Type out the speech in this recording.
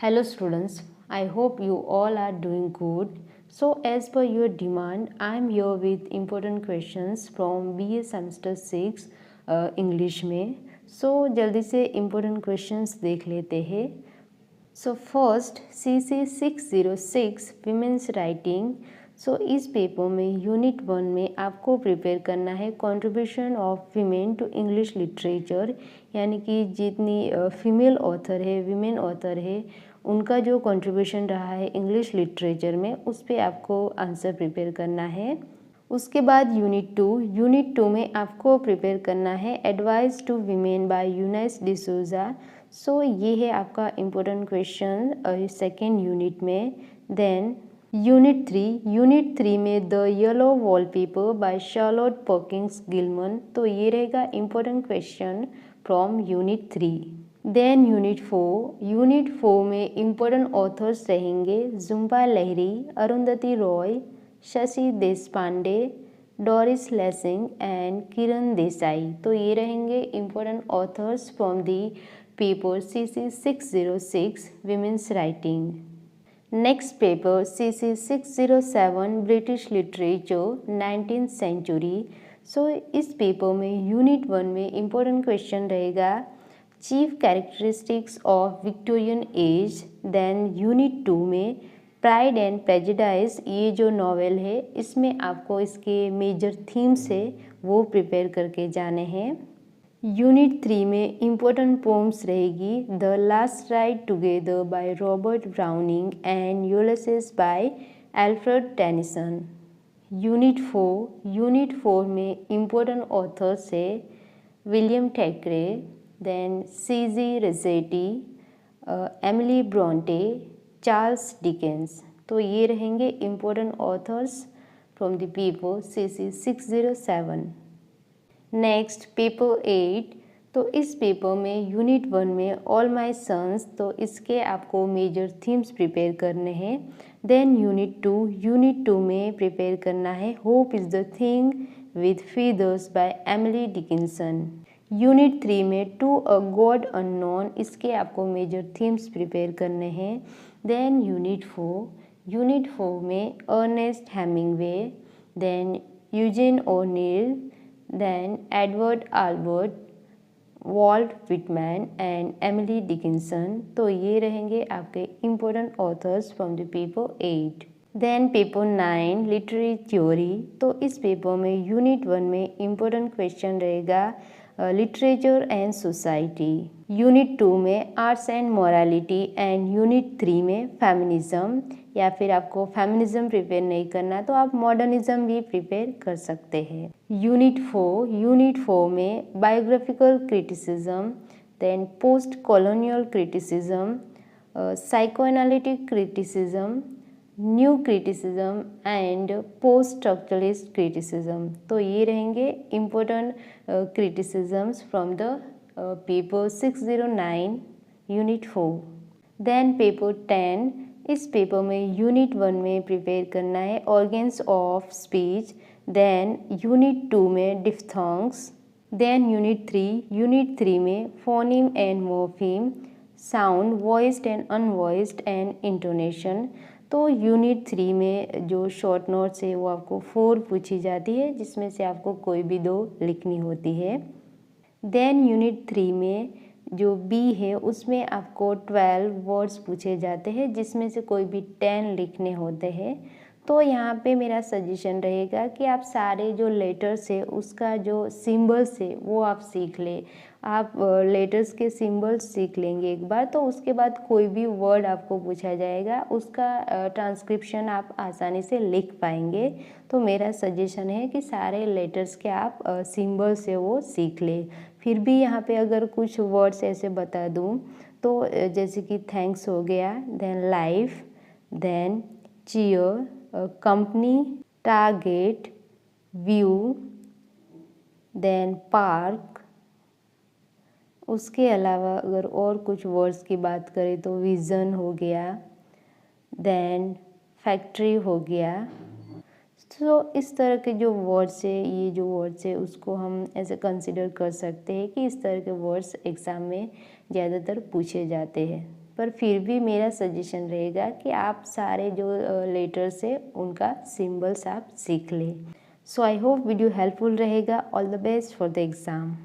Hello students, I hope you all are doing good. So as per your demand, I am here with important questions from BA semester 6 English में. So जल्दी से important questions देख लेते हैं. So first CC 606 Women's Writing. सो इस paper में unit 1 में आपको प्रिपेयर करना है contribution of women to English literature, यानी कि जितनी फीमेल ऑथर है, वीमेन ऑथर है, उनका जो कंट्रीब्यूशन रहा है इंग्लिश लिटरेचर में, उस पर आपको आंसर प्रिपेयर करना है. उसके बाद यूनिट 2 में आपको प्रिपेयर करना है advice to women by Eunice de Souza. So ये है आपका इम्पोर्टेंट क्वेश्चन सेकेंड यूनिट में. देन यूनिट 3 में the yellow wallpaper by Charlotte Perkins Gilman. तो ये रहेगा important question from unit 3. Then unit 4 में इम्पोर्टेंट ऑथर्स रहेंगे Jhumpa Lahiri, Arundhati Roy, Shashi Deshpande, Doris Lessing and Kiran Desai. तो ये रहेंगे important authors from the paper CC 606 women's writing. Next paper CC 607 British literature 19th century. So इस paper में यूनिट 1 में इम्पोर्टेंट क्वेश्चन रहेगा chief characteristics of Victorian age. Then unit 2 में pride and prejudice, ये जो नॉवेल है इसमें आपको इसके मेजर थीम्स है वो प्रिपेयर करके जाने हैं. यूनिट 3 में इम्पोर्टेंट पोम्स रहेगी the last ride together by Robert Browning and Ulysses by Alfred Tennyson. Unit 4 में इम्पोर्टेंट ऑथर्स है William Thackeray, then CG Rossetti, Emily Bronte, Charles Dickens. तो ये रहेंगे important authors from the paper CC 607. Next paper 8. तो इस paper में unit 1 में all my sons, तो इसके आपको मेजर थीम्स प्रिपेयर करने हैं. देन यूनिट 2 में प्रिपेयर करना है hope is the thing with feathers by Emily Dickinson. Unit 3 में टू अ गॉड अननोन, इसके आपको मेजर थीम्स प्रिपेयर करने हैं. देन यूनिट 4 में Ernest Hemingway, then Eugene O'Neill, then Edward Albert, Walt Whitman and Emily Dickinson. तो ये रहेंगे आपके important authors from the paper 8. Then paper 9 literary theory. तो इस पेपर में यूनिट 1 में इम्पोर्टेंट क्वेश्चन रहेगा लिटरेचर एंड सोसाइटी. यूनिट 2 में arts and morality and unit 3 में फेमिनिज्म, या फिर आपको फेमिनिज्म प्रिपेयर नहीं करना तो आप मॉडर्निज्म भी प्रिपेयर कर सकते हैं. यूनिट 4 में biographical criticism, then post colonial criticism, psychoanalytic criticism, new criticism and post structuralist criticism. तो ये रहेंगे important criticisms from the paper 609 unit 4. Then paper 10. इस पेपर में यूनिट 1 में प्रिपेयर करना है organs of speech. Then unit 2 में डिफ्थोंग्स. देन यूनिट 3 में phoneme and morpheme, sound, voiced and unvoiced and intonation. तो यूनिट 3 में जो शॉर्ट नोट्स है वो आपको 4 पूछी जाती है, जिसमें से आपको कोई भी 2 लिखनी होती है. देन यूनिट 3 में जो बी है उसमें आपको 12 वर्ड्स पूछे जाते हैं, जिसमें से कोई भी 10 लिखने होते हैं. तो यहाँ पे मेरा सजेशन रहेगा कि आप सारे जो लेटर्स है उसका जो सिंबल्स है वो आप सीख लें. आप लेटर्स के सिंबल्स सीख लेंगे एक बार, तो उसके बाद कोई भी वर्ड आपको पूछा जाएगा उसका ट्रांसक्रिप्शन आप आसानी से लिख पाएंगे. तो मेरा सजेशन है कि सारे लेटर्स के आप सिंबल्स है वो सीख लें. फिर भी यहाँ पे अगर कुछ वर्ड्स ऐसे बता दूँ तो जैसे कि थैंक्स हो गया, then life, then cheer, company, target, view, then park. उसके अलावा अगर और कुछ वर्ड्स की बात करें तो विज़न हो गया, देन फैक्ट्री हो गया. तो इस तरह के जो वर्ड्स है, ये जो वर्ड्स है उसको हम ऐसे कंसिडर कर सकते हैं कि इस तरह के वर्ड्स एग्ज़ाम में ज़्यादातर पूछे जाते हैं. पर फिर भी मेरा सजेशन रहेगा कि आप सारे जो लेटर्स है उनका सिंबल्स आप सीख लें। सो आई होप वीडियो हेल्पफुल रहेगा। All the best for the exam.